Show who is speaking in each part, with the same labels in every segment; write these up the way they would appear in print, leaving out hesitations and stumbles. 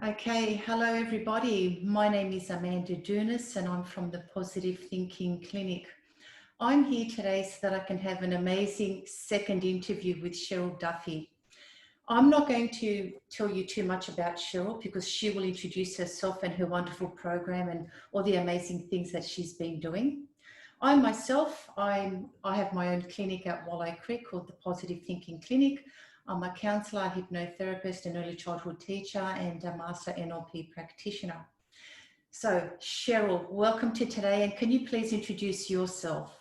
Speaker 1: Okay, hello everybody. My name is Amanda Dounis and I'm from the Positive Thinking Clinic. I'm here today so that I can have an amazing second interview with Cheryl Duffy. I'm not going to tell you too much about Cheryl because she will introduce herself and her wonderful program and all the amazing things that she's been doing. I myself, I have my own clinic at Wolli Creek called the Positive Thinking Clinic. I'm a counsellor, hypnotherapist, an early childhood teacher, and a master NLP practitioner. So, Cheryl, welcome to today, and can you please introduce yourself?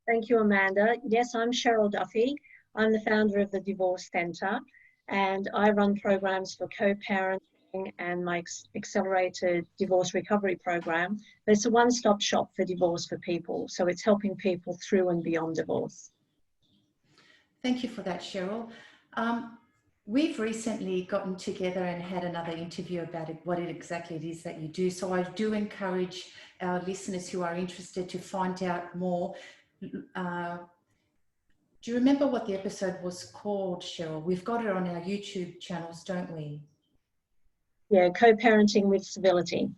Speaker 2: Thank you, Amanda. Yes, I'm Cheryl Duffy. I'm the founder of the Divorce Centre, and I run programs for co-parenting and my accelerated divorce recovery program. It's a one-stop shop for divorce for people, so it's helping people through and beyond divorce.
Speaker 1: Thank you for that, Cheryl. We've recently gotten together and had another interview about what exactly it is that you do. So I do encourage our listeners who are interested to find out more. Do you remember what the episode was called, Cheryl? We've got it on our YouTube channels, don't we?
Speaker 2: Yeah, co-parenting with civility.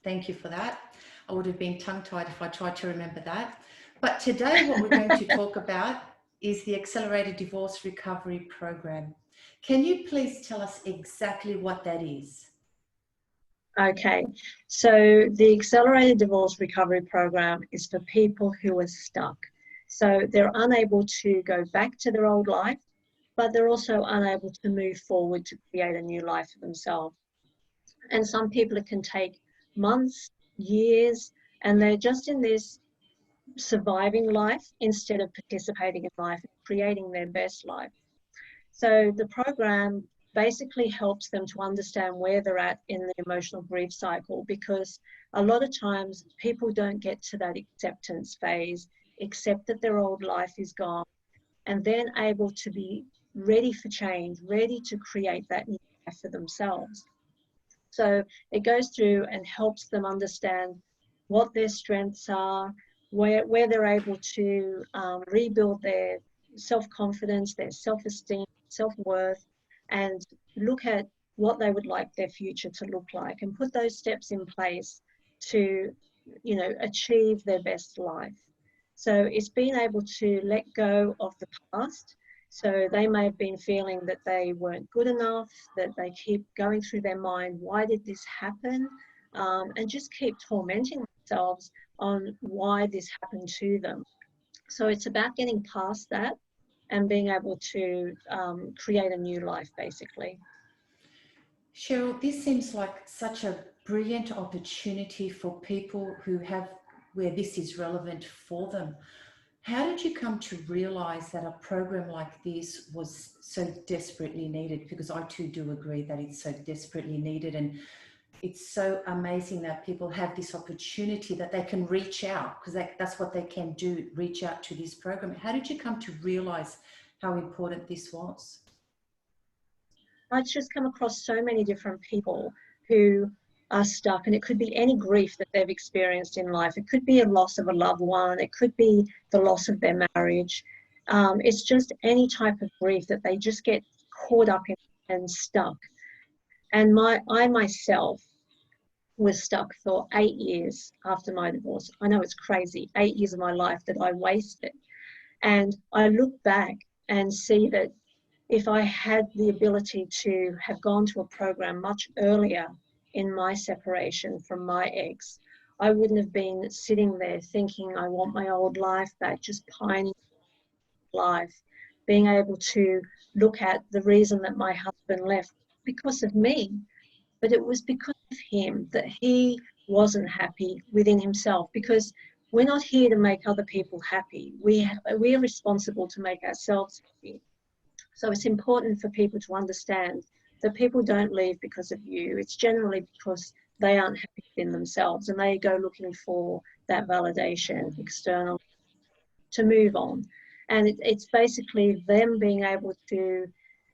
Speaker 1: Thank you for that. I would have been tongue-tied if I tried to remember that. But today what we're going to talk about is the Accelerated Divorce Recovery Program. Can you please tell us exactly what that is?
Speaker 2: Okay, so the Accelerated Divorce Recovery Program is for people who are stuck. So they're unable to go back to their old life, but they're also unable to move forward to create a new life for themselves. And some people, it can take months, years, and they're just in this surviving life instead of participating in life, creating their best life. So the program basically helps them to understand where they're at in the emotional grief cycle, because a lot of times people don't get to that acceptance phase, accept that their old life is gone, and then able to be ready for change, ready to create that new life for themselves. So it goes through and helps them understand what their strengths are, where they're able to rebuild their self-confidence, their self-esteem, self-worth, and look at what they would like their future to look like and put those steps in place to, achieve their best life. So it's being able to let go of the past. So they may have been feeling that they weren't good enough, that they keep going through their mind, why did this happen? And just keep tormenting themselves on why this happened to them. So it's about getting past that and being able to create a new life, basically.
Speaker 1: Cheryl, this seems like such a brilliant opportunity for people where this is relevant for them. How did you come to realize that a program like this was so desperately needed? Because I too do agree that it's so desperately needed, and it's so amazing that people have this opportunity that they can reach out, because that's what they can do, reach out to this program. How did you come to realize how important this was?
Speaker 2: I've just come across so many different people who are stuck, and it could be any grief that they've experienced in life. It could be a loss of a loved one. It could be the loss of their marriage. It's just any type of grief that they just get caught up in and stuck. And I myself was stuck for 8 years after my divorce. I know it's crazy, 8 years of my life that I wasted. And I look back and see that if I had the ability to have gone to a program much earlier in my separation from my ex, I wouldn't have been sitting there thinking, I want my old life back, just pining life, being able to look at the reason that my husband left because of me, but it was because of him, that he wasn't happy within himself, because we're not here to make other people happy. We are responsible to make ourselves happy. So it's important for people to understand that people don't leave because of you. It's generally because they aren't happy in themselves and they go looking for that validation external to move on. And it's basically them being able to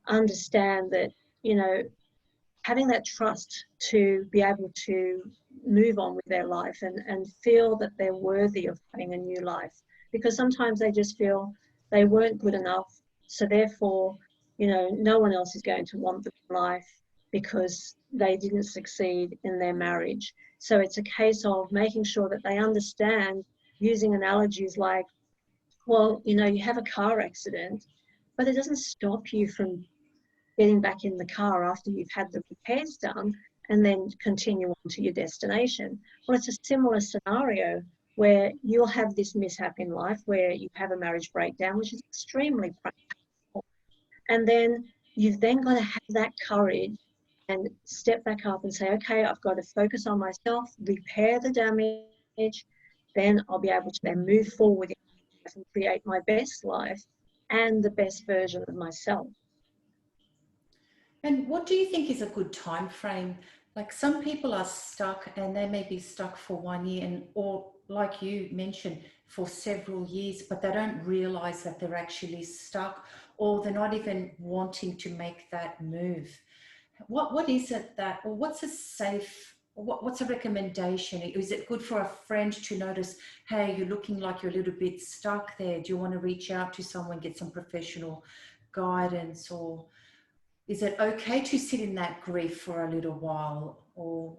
Speaker 2: understand that, having that trust to be able to move on with their life and feel that they're worthy of having a new life. Because sometimes they just feel they weren't good enough, so therefore, no one else is going to want them in life. because they didn't succeed in their marriage. So it's a case of making sure that they understand, using analogies like, well, you know, you have a car accident, but it doesn't stop you from getting back in the car after you've had the repairs done and then continue on to your destination. Well, it's a similar scenario where you'll have this mishap in life where you have a marriage breakdown, which is extremely painful. And then you've then got to have that courage and step back up and say, okay, I've got to focus on myself, repair the damage, then I'll be able to then move forward in life and create my best life and the best version of myself.
Speaker 1: And what do you think is a good time frame? Like some people are stuck and they may be stuck for 1 year and or like you mentioned for several years, but they don't realize that they're actually stuck or they're not even wanting to make that move. What is it that, or what's a safe, what's a recommendation? Is it good for a friend to notice, hey, you're looking like you're a little bit stuck there. Do you want to reach out to someone, get some professional guidance, or is it okay to sit in that grief for a little while? Or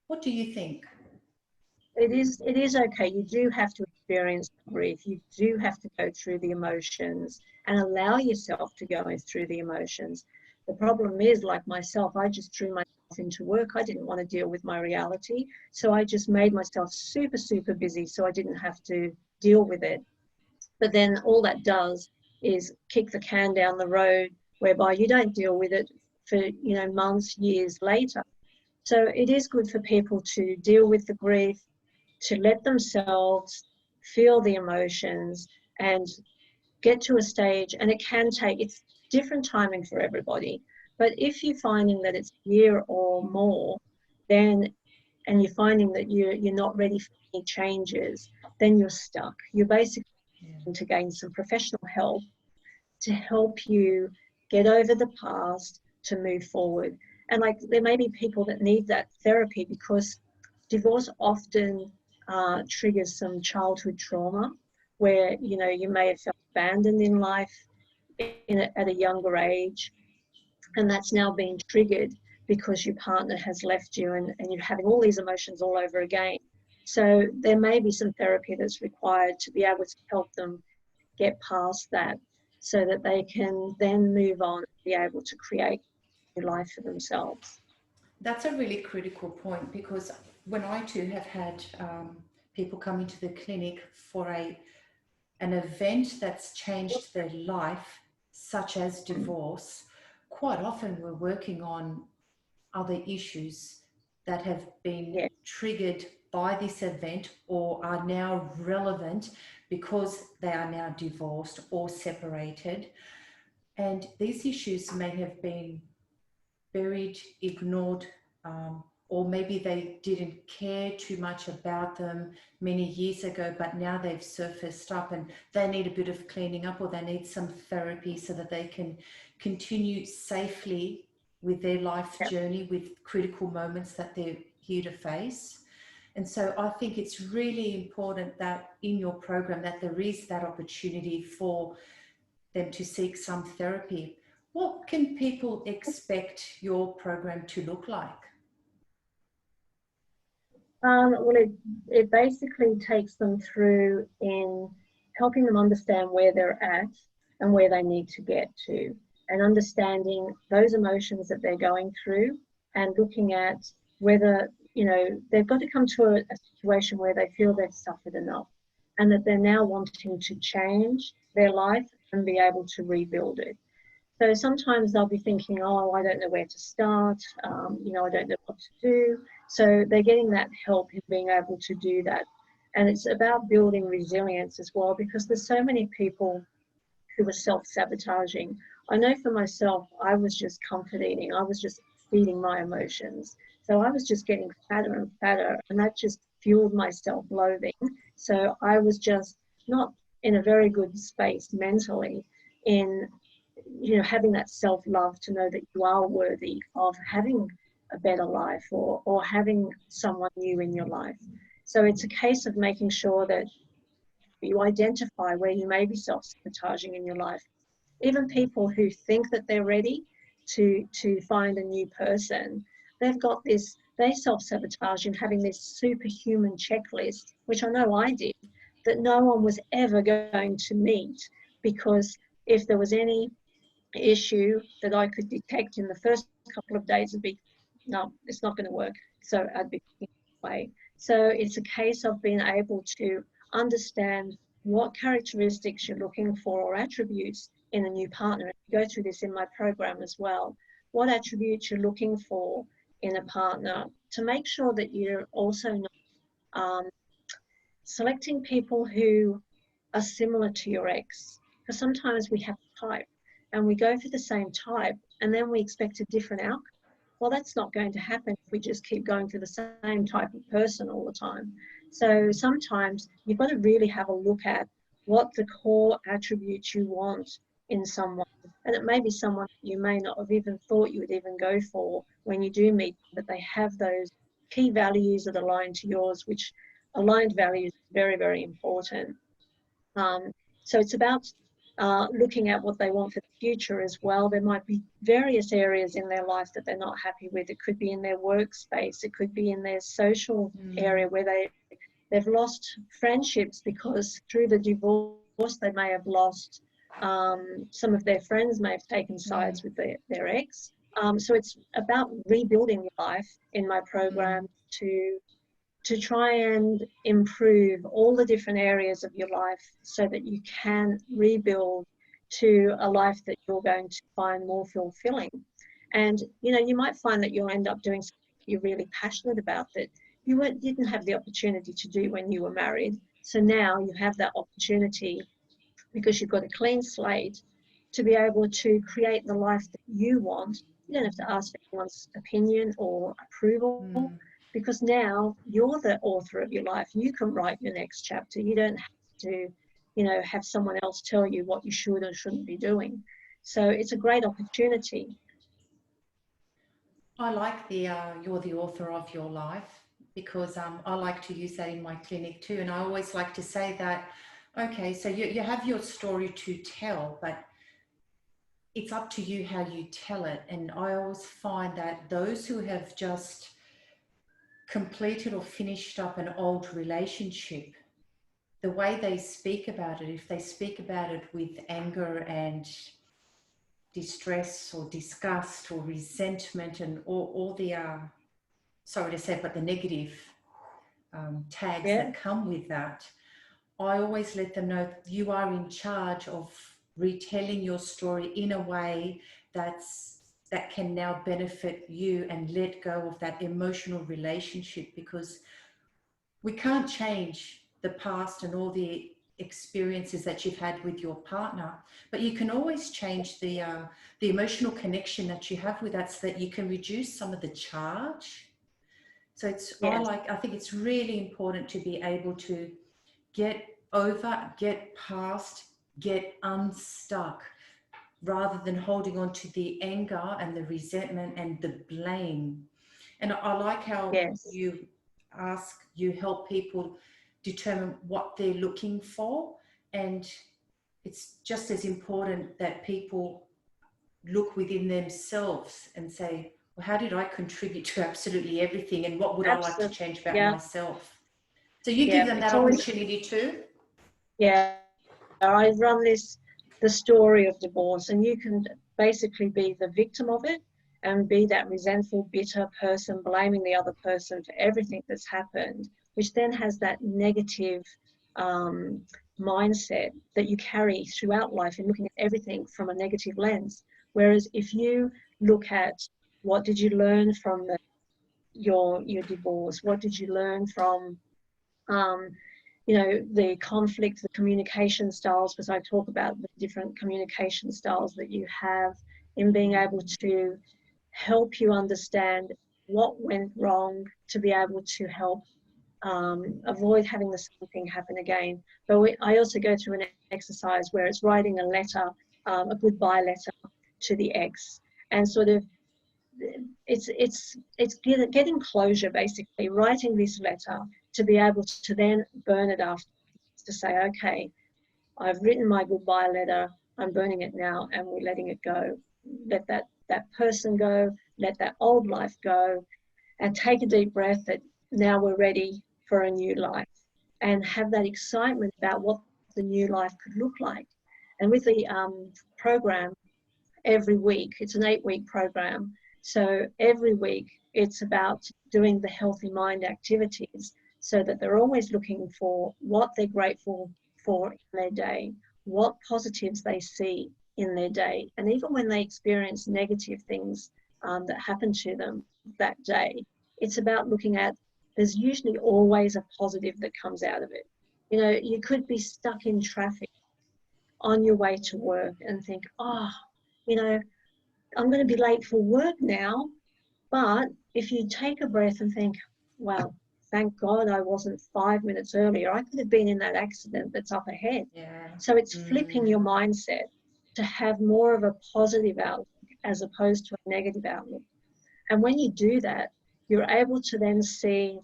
Speaker 1: what do you think?
Speaker 2: It is okay. You do have to experience grief. You do have to go through the emotions and allow yourself to go through the emotions. The problem is, like myself, I just threw myself into work. I didn't want to deal with my reality. So I just made myself super, super busy so I didn't have to deal with it. But then all that does is kick the can down the road, whereby you don't deal with it for, you know, months, years later. So it is good for people to deal with the grief, to let themselves feel the emotions and get to a stage, and it can take, it's different timing for everybody. But if you're finding that it's a year or more, then, and you're finding that you're not ready for any changes, then you're stuck. You're basically going to gain some professional help to help you get over the past to move forward. And like there may be people that need that therapy because divorce often triggers some childhood trauma where, you know, you may have felt abandoned in life at a younger age, and that's now being triggered because your partner has left you, and you're having all these emotions all over again. So there may be some therapy that's required to be able to help them get past that so that they can then move on and be able to create a new life for themselves.
Speaker 1: That's a really critical point because when I too have had people come into the clinic for an event that's changed their life, such as divorce, quite often we're working on other issues that have been
Speaker 2: Yeah,
Speaker 1: triggered by this event or are now relevant because they are now divorced or separated. And these issues may have been buried, ignored, or maybe they didn't care too much about them many years ago, but now they've surfaced up and they need a bit of cleaning up or they need some therapy so that they can continue safely with their life
Speaker 2: yeah.
Speaker 1: journey with critical moments that they're here to face. And so I think it's really important that in your program that there is that opportunity for them to seek some therapy. What can people expect your program to look like?
Speaker 2: Well, it basically takes them through in helping them understand where they're at and where they need to get to, and understanding those emotions that they're going through, and looking at whether, you know, they've got to come to a situation where they feel they've suffered enough and that they're now wanting to change their life and be able to rebuild it. So sometimes they'll be thinking, oh, I don't know where to start, you know, I don't know what to do. So they're getting that help in being able to do that. And it's about building resilience as well, because there's so many people who are self-sabotaging. I know for myself, I was just comfort eating. I was just feeding my emotions. So I was just getting fatter and fatter, and that just fueled my self-loathing. So I was just not in a very good space mentally in, you know, having that self-love to know that you are worthy of having a better life, or having someone new in your life. So it's a case of making sure that you identify where you may be self-sabotaging in your life. Even people who think that they're ready, to find a new person, they've got this, they self-sabotage in having this superhuman checklist, which I know I did, that no one was ever going to meet, because if there was any issue that I could detect in the first couple of days, it'd be, no, it's not going to work. So I'd be away. So it's a case of being able to understand what characteristics you're looking for or attributes in a new partner. I go through this in my program as well. What attributes you're looking for in a partner, to make sure that you're also not selecting people who are similar to your ex. Because sometimes we have a type and we go for the same type and then we expect a different outcome. Well, that's not going to happen if we just keep going for the same type of person all the time. So sometimes you've got to really have a look at what the core attributes you want in someone. And it may be someone you may not have even thought you would even go for when you do meet them, but they have those key values that align to yours, which aligned values is very, very important. So it's about looking at what they want for the future as well. There might be various areas in their life that they're not happy with. It could be in their workspace. It could be in their social area where they've lost friendships because through the divorce they may have lost, some of their friends may have taken sides with their ex. So it's about rebuilding your life in my program to try and improve all the different areas of your life so that you can rebuild to a life that you're going to find more fulfilling. And, you know, you might find that you'll end up doing something you're really passionate about that you didn't have the opportunity to do when you were married. So now you have that opportunity, because you've got a clean slate, to be able to create the life that you want. You don't have to ask for anyone's opinion or approval, because now you're the author of your life. You can write your next chapter. You don't have to, you know, have someone else tell you what you should or shouldn't be doing. So it's a great opportunity.
Speaker 1: I like the you're the author of your life, because I like to use that in my clinic too. And I always like to say that, okay, so you have your story to tell, but it's up to you how you tell it. And I always find that those who have just completed or finished up an old relationship, the way they speak about it, if they speak about it with anger and distress or disgust or resentment and all the, sorry to say, but the negative tags that come with that, I always let them know you are in charge of retelling your story in a way that can now benefit you, and let go of that emotional relationship, because we can't change the past and all the experiences that you've had with your partner, but you can always change the emotional connection that you have with that, so that you can reduce some of the charge. So it's, I think it's really important to be able to get over, get past, get unstuck, rather than holding on to the anger and the resentment and the blame. And I like how you help people determine what they're looking for. And it's just as important that people look within themselves and say, well, how did I contribute to absolutely everything? And what would I like to change about myself? So you give them that opportunity too?
Speaker 2: Yeah, I run the story of divorce, and you can basically be the victim of it and be that resentful, bitter person blaming the other person for everything that's happened, which then has that negative mindset that you carry throughout life and looking at everything from a negative lens. Whereas if you look at what did you learn from your divorce, what did you learn from you know, the conflict, the communication styles, because I talk about the different communication styles that you have, in being able to help you understand what went wrong, to be able to help avoid having the same thing happen again. But I also go through an exercise where it's writing a letter, a goodbye letter to the ex, and sort of it's getting closure, basically, writing this letter to be able to then burn it after, to say, okay, I've written my goodbye letter, I'm burning it now, and we're letting it go. Let that that person go, let that old life go, and take a deep breath that now we're ready for a new life, and have that excitement about what the new life could look like. And with the program, every week, it's an 8-week program, so every week it's about doing the healthy mind activities, so that they're always looking for what they're grateful for in their day, what positives they see in their day. And even when they experience negative things that happen to them that day, it's about looking at, there's usually always a positive that comes out of it. You know, you could be stuck in traffic on your way to work and think, oh, you know, I'm going to be late for work now. But if you take a breath and think, well, thank God I wasn't 5 minutes earlier, I could have been in that accident that's up ahead.
Speaker 1: Yeah.
Speaker 2: So it's flipping your mindset to have more of a positive outlook as opposed to a negative outlook. And when you do that, you're able to then see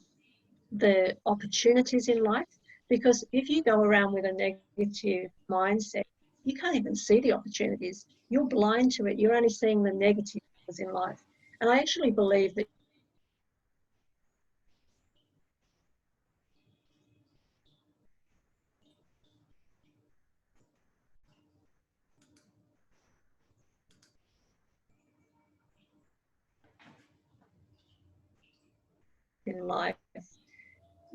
Speaker 2: the opportunities in life, because if you go around with a negative mindset, you can't even see the opportunities. You're blind to it. You're only seeing the negative things in life. And I actually believe that in life,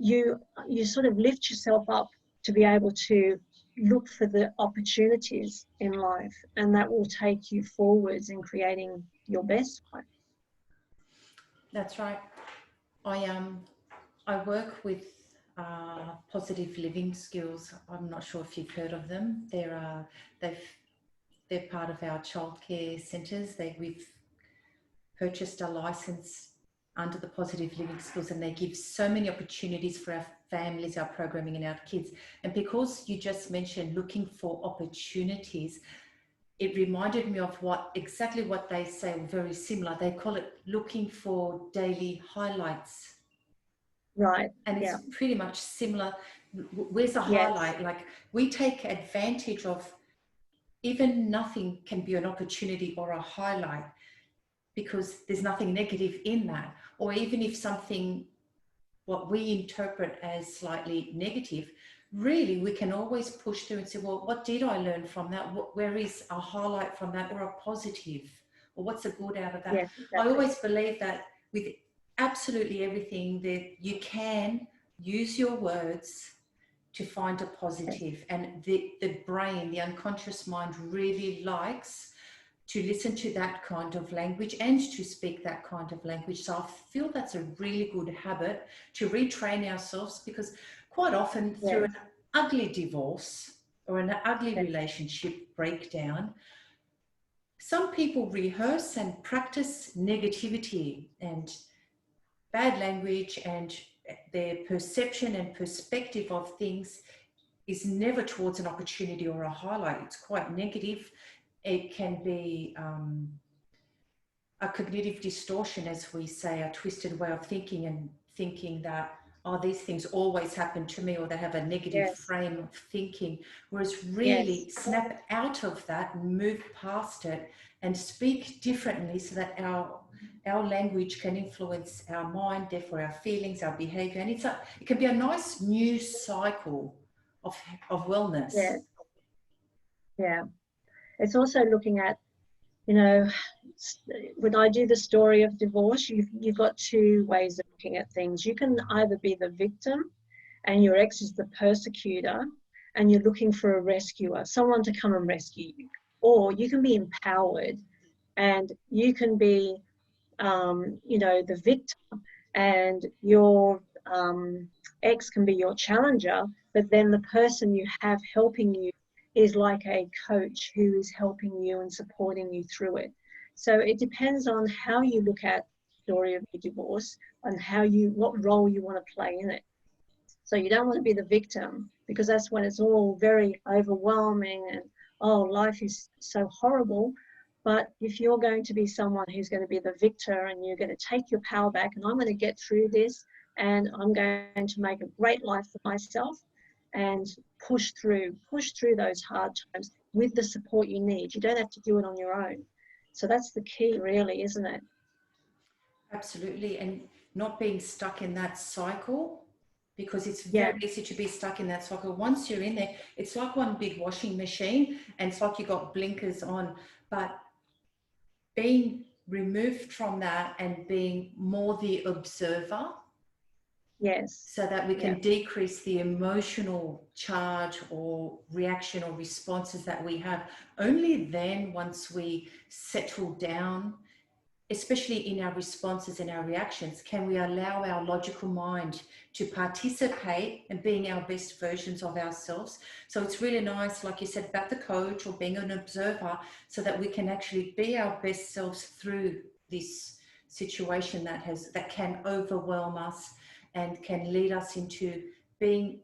Speaker 2: you sort of lift yourself up to be able to look for the opportunities in life, and that will take you forwards in creating your best life.
Speaker 1: That's right. I work with positive living skills. I'm not sure if you've heard of them. They're part of our childcare centres. We've purchased a license under the positive living skills, and they give so many opportunities for our families, our programming, and our kids. And because you just mentioned looking for opportunities, it reminded me of exactly what they say, or very similar. They call it looking for daily highlights.
Speaker 2: Right.
Speaker 1: And it's pretty much similar. Where's a highlight? Like, we take advantage of, even nothing can be an opportunity or a highlight, because there's nothing negative in that. Or even if something, what we interpret as slightly negative, really we can always push through and say, well, what did I learn from that? Where is a highlight from that, or a positive, or what's the good out of that?
Speaker 2: Yes, exactly.
Speaker 1: I always believe that with absolutely everything, that you can use your words to find a positive. And the brain, the unconscious mind, really likes to listen to that kind of language and to speak that kind of language. So I feel that's a really good habit to retrain ourselves, because quite often through an ugly divorce or an ugly relationship breakdown, some people rehearse and practice negativity and bad language, and their perception and perspective of things is never towards an opportunity or a highlight. It's quite negative. It can be a cognitive distortion, as we say, a twisted way of thinking, and thinking that, oh, these things always happen to me, or they have a negative frame of thinking. Whereas really snap out of that and move past it and speak differently, so that our language can influence our mind, therefore our feelings, our behavior. And it can be a nice new cycle of wellness.
Speaker 2: Yeah. It's also looking at, you know, when I do the story of divorce, you've got two ways of looking at things. You can either be the victim and your ex is the persecutor and you're looking for a rescuer, someone to come and rescue you. Or you can be empowered and you can be, you know, the victim, and your ex can be your challenger, but then the person you have helping you is like a coach who is helping you and supporting you through it. So it depends on how you look at the story of your divorce and what role you want to play in it. So you don't want to be the victim, because that's when it's all very overwhelming and, oh, life is so horrible. But if you're going to be someone who's going to be the victor and you're going to take your power back, and I'm going to get through this and I'm going to make a great life for myself and push through those hard times with the support you need. You don't have to do it on your own. So that's the key, really, isn't it?
Speaker 1: Absolutely. And not being stuck in that cycle, because it's
Speaker 2: Yeah,
Speaker 1: very easy to be stuck in that cycle. Once you're in there, it's like one big washing machine and it's like you got blinkers on. But being removed from that and being more the observer,
Speaker 2: yes,
Speaker 1: so that we
Speaker 2: yeah,
Speaker 1: can decrease the emotional charge or reaction or responses that we have. Only then, once we settle down, especially in our responses and our reactions, can we allow our logical mind to participate in being our best versions of ourselves. So it's really nice, like you said, about the coach or being an observer, so that we can actually be our best selves through this situation that can overwhelm us and can lead us into being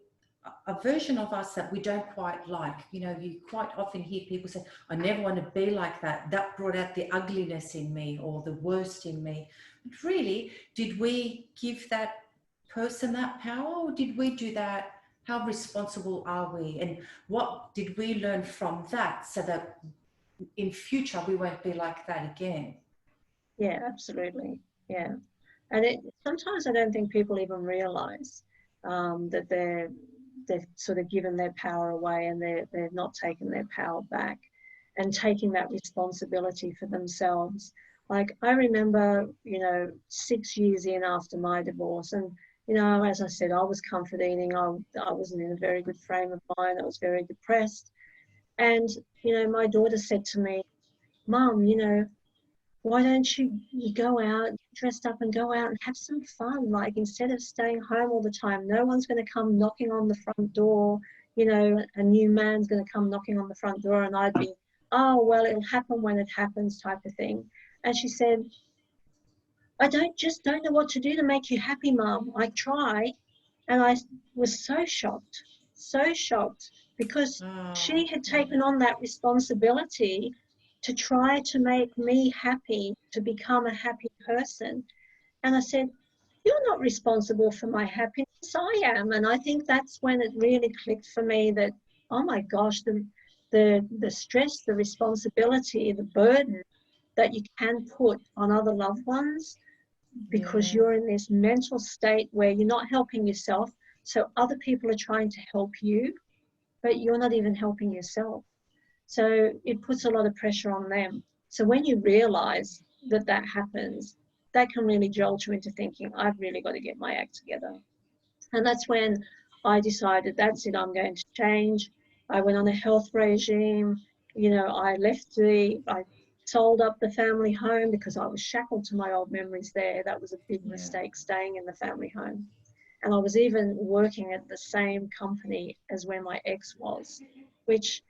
Speaker 1: a version of us that we don't quite like. You know, you quite often hear people say, I never want to be like that. That brought out the ugliness in me or the worst in me. But really, did we give that person that power, or did we do that? How responsible are we? And what did we learn from that, so that in future we won't be like that again?
Speaker 2: yeah, absolutely. Yeah. And sometimes I don't think people even realize that they've sort of given their power away, and they're not taking their power back and taking that responsibility for themselves. Like, I remember, 6 years in after my divorce, and as I said, I was comfort eating. I wasn't in a very good frame of mind. I was very depressed. And my daughter said to me, "Mum, why don't you go out, dressed up, and go out and have some fun? Like, instead of staying home all the time, no one's going to come knocking on the front door. A new man's going to come knocking on the front door." And I'd be, "Oh, well, it'll happen when it happens," type of thing. And she said, "I don't know what to do to make you happy, Mum. I try." And I was so shocked, because
Speaker 1: Oh,
Speaker 2: she had taken on that responsibility to try to make me happy, to become a happy person. And I said, "You're not responsible for my happiness. I am." And I think that's when it really clicked for me that, oh my gosh, the stress, the responsibility, the burden that you can put on other loved ones, because
Speaker 1: yeah.
Speaker 2: you're in this mental state where you're not helping yourself. So other people are trying to help you, but you're not even helping yourself. So it puts a lot of pressure on them. So when you realize that that happens, that can really jolt you into thinking, I've really got to get my act together. And that's when I decided, that's it, I'm going to change. I went on a health regime. I sold up the family home because I was shackled to my old memories there. That was a big
Speaker 1: Yeah.
Speaker 2: mistake, staying in the family home. And I was even working at the same company as where my ex was, which,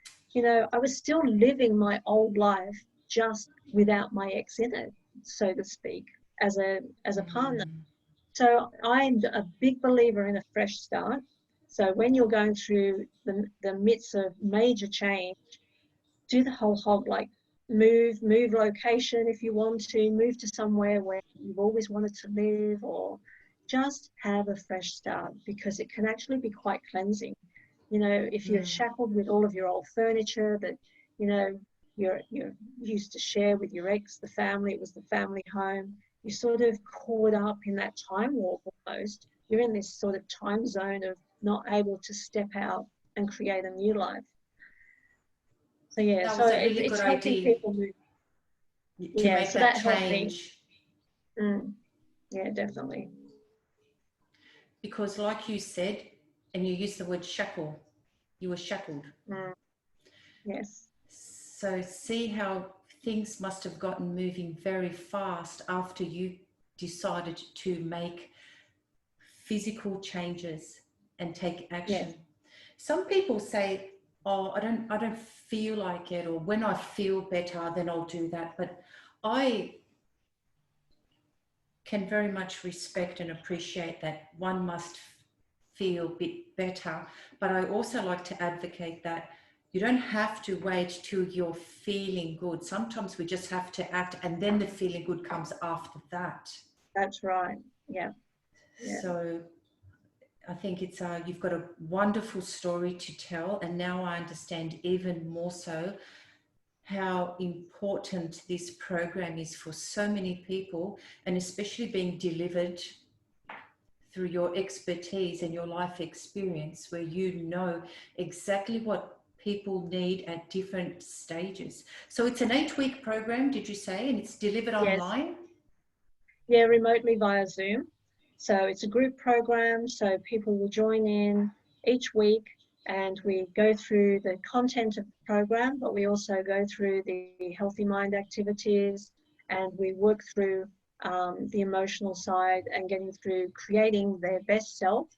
Speaker 2: I was still living my old life, just without my ex in it, so to speak, as a partner.
Speaker 1: Mm.
Speaker 2: So I'm a big believer in a fresh start. So when you're going through the midst of major change, do the whole hog, like move location if you want to, move to somewhere where you've always wanted to live, or just have a fresh start, because it can actually be quite cleansing. If you're
Speaker 1: Mm.
Speaker 2: shackled with all of your old furniture that, you know, you're used to share with your ex, the family, it was the family home, you're sort of caught up in that time warp almost. You're in this sort of time zone of not able to step out and create a new life. So yeah,
Speaker 1: That
Speaker 2: so
Speaker 1: was a really good
Speaker 2: it's helping
Speaker 1: idea,
Speaker 2: people move.
Speaker 1: to
Speaker 2: Yeah,
Speaker 1: make
Speaker 2: so
Speaker 1: that
Speaker 2: that helped me.
Speaker 1: change.
Speaker 2: Yeah, definitely.
Speaker 1: Because like you said, and you used the word shackle, you were shackled.
Speaker 2: Mm, yes.
Speaker 1: So see how things must have gotten moving very fast after you decided to make physical changes and take
Speaker 2: Yes.
Speaker 1: action. Some people say, oh, I don't feel like it, or when I feel better, then I'll do that. But I can very much respect and appreciate that one must feel a bit better. But I also like to advocate that you don't have to wait till you're feeling good. Sometimes we just have to act, and then the feeling good comes after that.
Speaker 2: That's right. Yeah. Yeah.
Speaker 1: So I think it's you've got a wonderful story to tell, and now I understand even more so how important this program is for so many people, and especially being delivered through your expertise and your life experience, where you know exactly what people need at different stages. So it's an 8-week program, did you say, and it's delivered
Speaker 2: Yes.
Speaker 1: online?
Speaker 2: Yeah, remotely via Zoom. So it's a group program, so people will join in each week and we go through the content of the program, but we also go through the healthy mind activities and we work through the emotional side and getting through creating their best self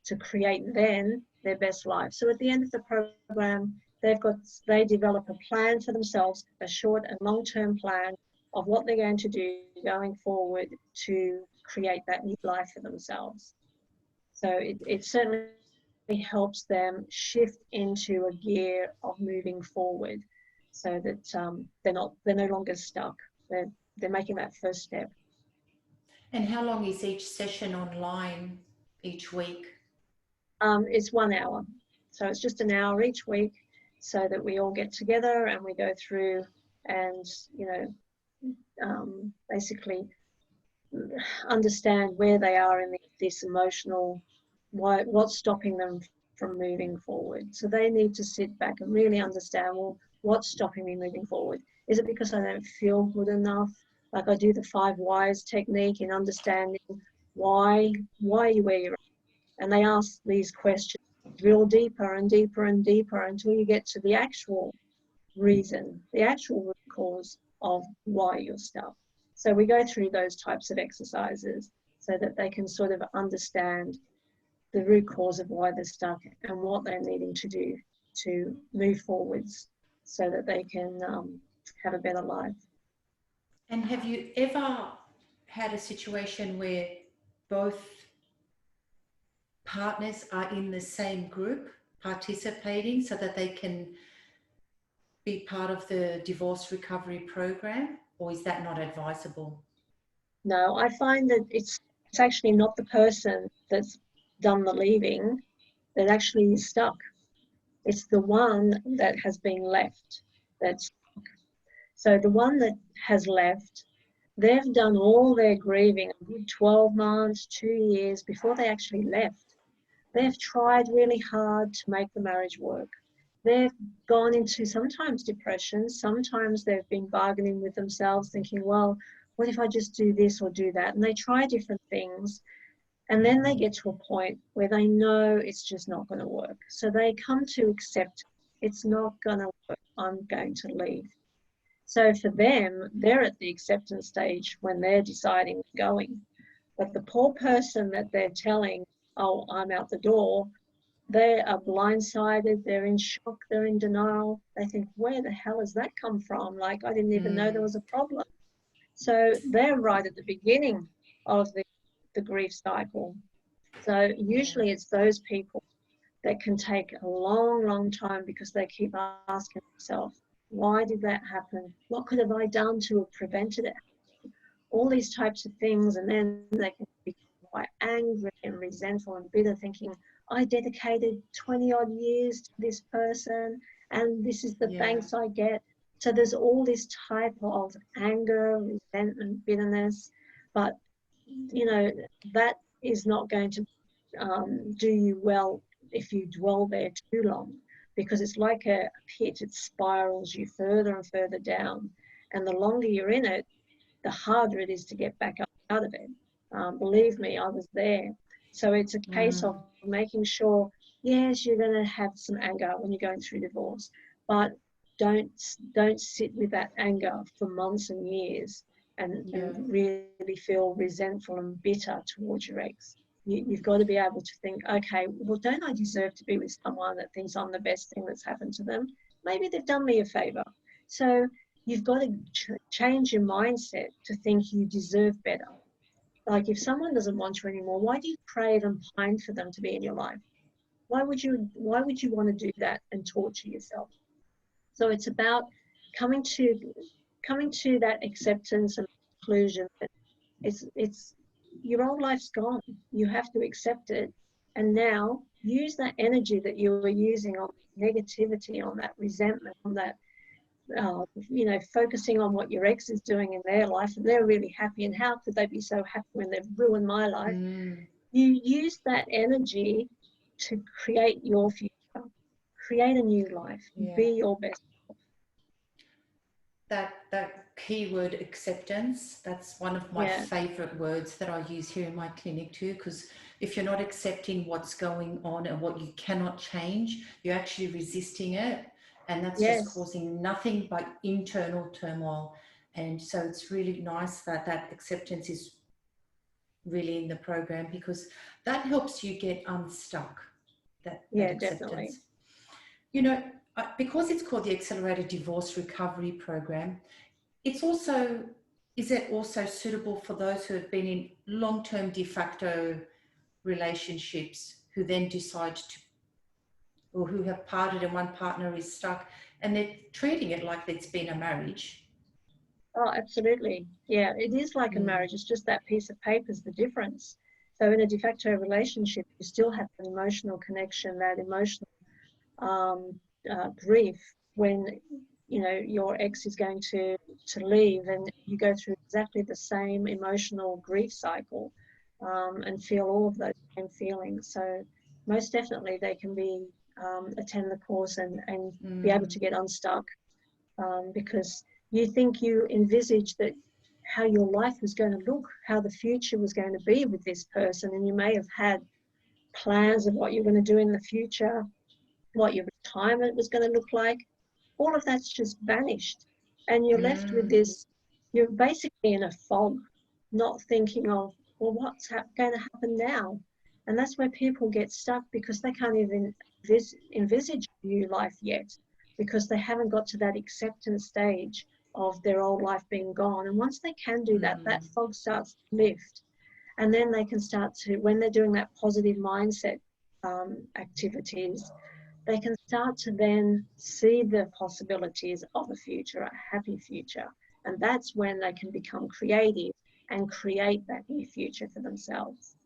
Speaker 2: to create then their best life. So at the end of the program, they develop a plan for themselves, a short and long-term plan of what they're going to do going forward to create that new life for themselves. So it certainly helps them shift into a gear of moving forward, so that they're no longer stuck. They're making that first step.
Speaker 1: And how long is each session online each week?
Speaker 2: It's 1 hour, so it's just an hour each week, so that we all get together and we go through and basically understand where they are in this emotional, what's stopping them from moving forward. So they need to sit back and really understand, well, what's stopping me moving forward? Is it because I don't feel good enough? Like I do the 5 whys technique in understanding why are you where you're at? And they ask these questions, drill deeper and deeper and deeper until you get to the actual reason, the actual root cause of why you're stuck. So we go through those types of exercises so that they can sort of understand the root cause of why they're stuck and what they're needing to do to move forwards so that they can have a better life.
Speaker 1: And have you ever had a situation where both partners are in the same group participating so that they can be part of the divorce recovery program, or is that not advisable?
Speaker 2: No, I find that it's actually not the person that's done the leaving that actually is stuck. It's the one that has been left that's stuck. So the one that has left, they've done all their grieving a good 12 months, 2 years before they actually left. They've tried really hard to make the marriage work. They've gone into sometimes depression, sometimes they've been bargaining with themselves, thinking, well, what if I just do this or do that? And they try different things. And then they get to a point where they know it's just not going to work. So they come to accept it's not going to work. I'm going to leave. So for them, they're at the acceptance stage when they're deciding going. But the poor person that they're telling, oh, I'm out the door, they are blindsided, they're in shock, they're in denial. They think, where the hell has that come from? Like, I didn't even know there was a problem. So they're right at the beginning of the grief cycle. So
Speaker 1: Yeah.
Speaker 2: usually it's those people that can take a long, long time because they keep asking themselves, why did that happen? What could have I done to have prevented it? All these types of things. And then they can be quite angry and resentful and bitter, thinking, I dedicated 20 odd years to this person and this is the
Speaker 1: Yeah.
Speaker 2: thanks I get. So there's all this type of anger, resentment, bitterness, but that is not going to do you well if you dwell there too long, because it's like a pit. It spirals you further and further down, and the longer you're in it, the harder it is to get back up out of it. Believe me, I was there. So it's a case
Speaker 1: Mm.
Speaker 2: of making sure, yes, you're going to have some anger when you're going through divorce, but don't sit with that anger for months and years and
Speaker 1: Yeah.
Speaker 2: really feel resentful and bitter towards your ex. You've got to be able to think, okay, well, don't I deserve to be with someone that thinks I'm the best thing that's happened to them? Maybe they've done me a favor. So you've got to change your mindset to think you deserve better. Like if someone doesn't want you anymore, why do you crave and pine for them to be in your life? Why would you want to do that and torture yourself? So it's about coming to that acceptance and conclusion that it's your old life's gone. You have to accept it, and now use that energy that you were using on negativity, on that resentment, on that you know, focusing on what your ex is doing in their life, and they're really happy, and how could they be so happy when they've ruined my life? You use that energy to create your future, create a new life, be your best.
Speaker 1: That keyword acceptance, that's one of my favorite words that I use here in my clinic too, because if you're not accepting what's going on and what you cannot change, you're actually resisting it, and that's just causing nothing but internal turmoil. And so it's really nice that that acceptance is really in the program, because that helps you get unstuck, that acceptance.
Speaker 2: Definitely.
Speaker 1: You know, because it's called the Accelerated Divorce Recovery Program, it's also, is it also suitable for those who have been in long-term de facto relationships who then decide to, or who have parted and one partner is stuck and they're treating it like it's been a marriage?
Speaker 2: Oh, absolutely. Yeah, it is like a marriage. It's just that piece of paper is the difference. So in a de facto relationship, you still have an emotional connection, that emotional grief when, you know, your ex is going to leave, and you go through exactly the same emotional grief cycle and feel all of those same feelings. So most definitely they can be attend the course and be able to get unstuck, because you think, you envisage that how your life was going to look, how the future was going to be with this person, and you may have had plans of what you're going to do in the future, what your retirement was going to look like. All of that's just vanished, and you're left with this, you're basically in a fog, not thinking of, well, what's going to happen now? And that's where people get stuck, because they can't even envisage a new life yet, because they haven't got to that acceptance stage of their old life being gone. And once they can do that, that fog starts to lift, and then they can start to, when they're doing that positive mindset activities, they can start to then see the possibilities of a future, a happy future. And that's when they can become creative and create that new future for themselves.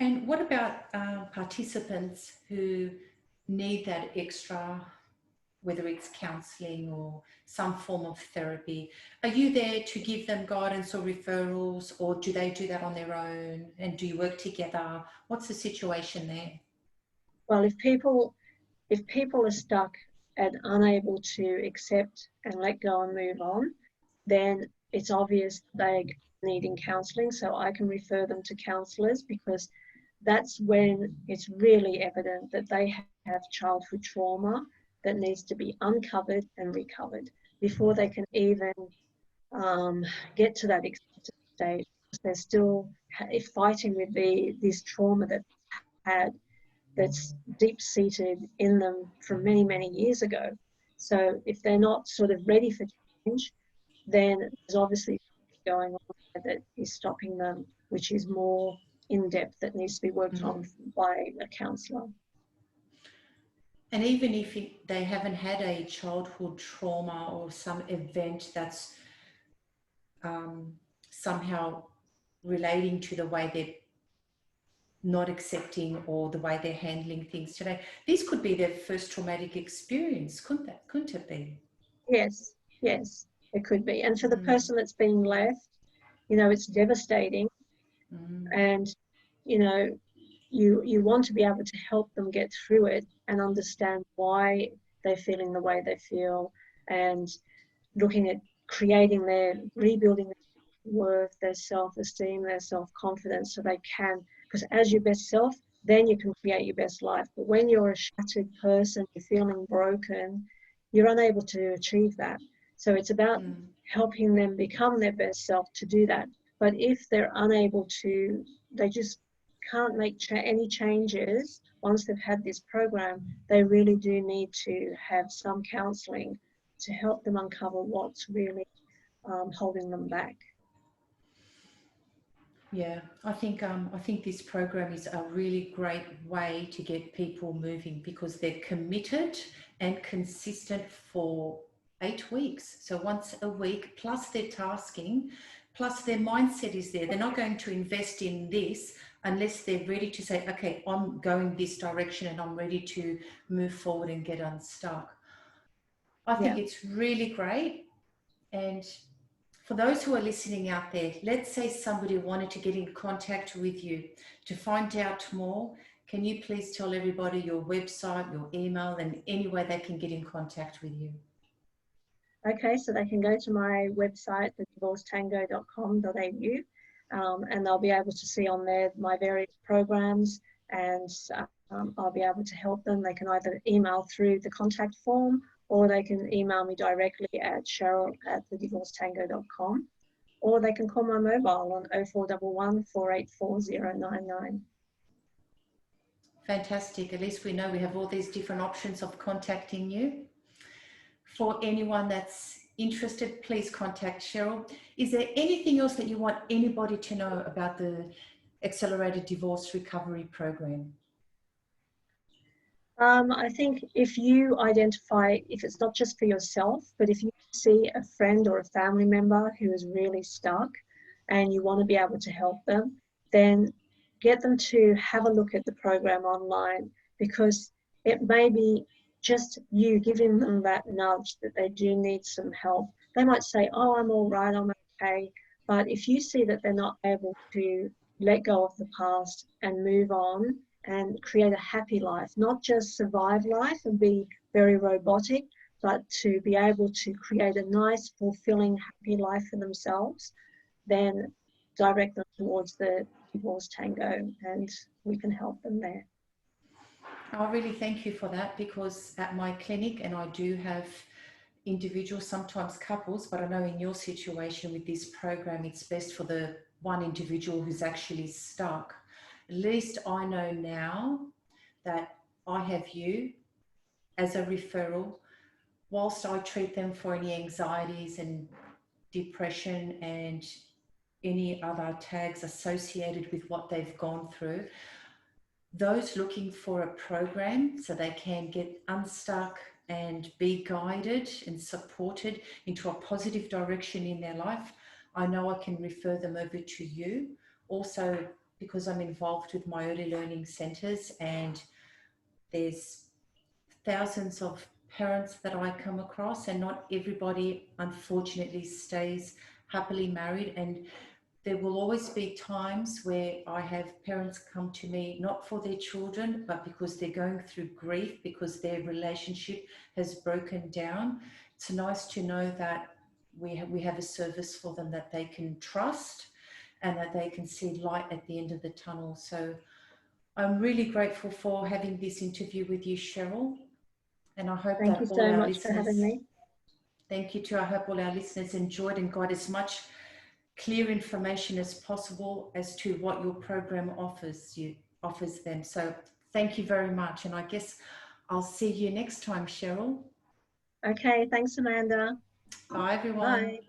Speaker 1: And what about participants who need that extra, whether it's counselling or some form of therapy? Are you there to give them guidance or referrals, or do they do that on their own? And do you work together? What's the situation there?
Speaker 2: Well, if people are stuck and unable to accept and let go and move on, then it's obvious they're needing counselling. So I can refer them to counsellors, because that's when it's really evident that they have childhood trauma that needs to be uncovered and recovered before they can even get to that acceptance stage. They're still fighting with this trauma that they had, that's deep-seated in them from many, many years ago. So if they're not sort of ready for change, then there's obviously going on that is stopping them, which is more in-depth, that needs to be worked on by a counsellor.
Speaker 1: And even if they haven't had a childhood trauma or some event that's somehow relating to the way they're not accepting or the way they're handling things today, this could be their first traumatic experience, couldn't it be?
Speaker 2: Yes, it could be. And for the person that's been left, you know, it's devastating. And, you know, you want to be able to help them get through it and understand why they're feeling the way they feel, and looking at rebuilding their worth, their self-esteem, their self-confidence, so they can, because as your best self, then you can create your best life. But when you're a shattered person, you're feeling broken, you're unable to achieve that. So it's about helping them become their best self to do that. But if they're unable to, they just can't make any changes once they've had this program, they really do need to have some counselling to help them uncover what's really holding them back.
Speaker 1: Yeah, I think this program is a really great way to get people moving, because they're committed and consistent for 8 weeks. So once a week, plus their tasking, plus their mindset is there. They're not going to invest in this unless they're ready to say, okay, I'm going this direction and I'm ready to move forward and get unstuck. I think it's really great. And for those who are listening out there, let's say somebody wanted to get in contact with you to find out more. Can you please tell everybody your website, your email, and any way they can get in contact with you?
Speaker 2: Okay, so they can go to my website, thedivorcetango.com.au, and they'll be able to see on there my various programs, and I'll be able to help them. They can either email through the contact form, or they can email me directly at cheryl@thedivorcetango.com, or they can call my mobile on 0411 484 099.
Speaker 1: Fantastic. At least we know we have all these different options of contacting you. For anyone that's interested, please contact Cheryl. Is there anything else that you want anybody to know about the Accelerated Divorce Recovery Program?
Speaker 2: I think if you identify, if it's not just for yourself, but if you see a friend or a family member who is really stuck and you want to be able to help them, then get them to have a look at the program online, because it may be just you giving them that nudge that they do need some help. They might say, oh, I'm all right, I'm okay. But if you see that they're not able to let go of the past and move on and create a happy life, not just survive life and be very robotic, but to be able to create a nice, fulfilling, happy life for themselves, then direct them towards the Divorce Tango and we can help them there.
Speaker 1: I really thank you for that, because at my clinic, and I do have individuals, sometimes couples, but I know in your situation with this program, it's best for the one individual who's actually stuck. At least I know now that I have you as a referral, whilst I treat them for any anxieties and depression and any other tags associated with what they've gone through. Those looking for a program so they can get unstuck and be guided and supported into a positive direction in their life, I know I can refer them over to you. Also, because I'm involved with my early learning centres, and there's thousands of parents that I come across, and not everybody unfortunately stays happily married, and there will always be times where I have parents come to me not for their children, but because they're going through grief, because their relationship has broken down. It's nice to know that we have a service for them that they can trust and that they can see light at the end of the tunnel. So I'm really grateful for having this interview with you, Cheryl. And I hope
Speaker 2: Thank
Speaker 1: that
Speaker 2: you
Speaker 1: all
Speaker 2: so
Speaker 1: our
Speaker 2: much for having
Speaker 1: listeners,
Speaker 2: me.
Speaker 1: thank you too. I hope all our listeners enjoyed and got as much clear information as possible as to what your program offers them. So thank you very much. And I guess I'll see you next time, Cheryl.
Speaker 2: Okay, thanks, Amanda.
Speaker 1: Bye, everyone.
Speaker 2: Bye.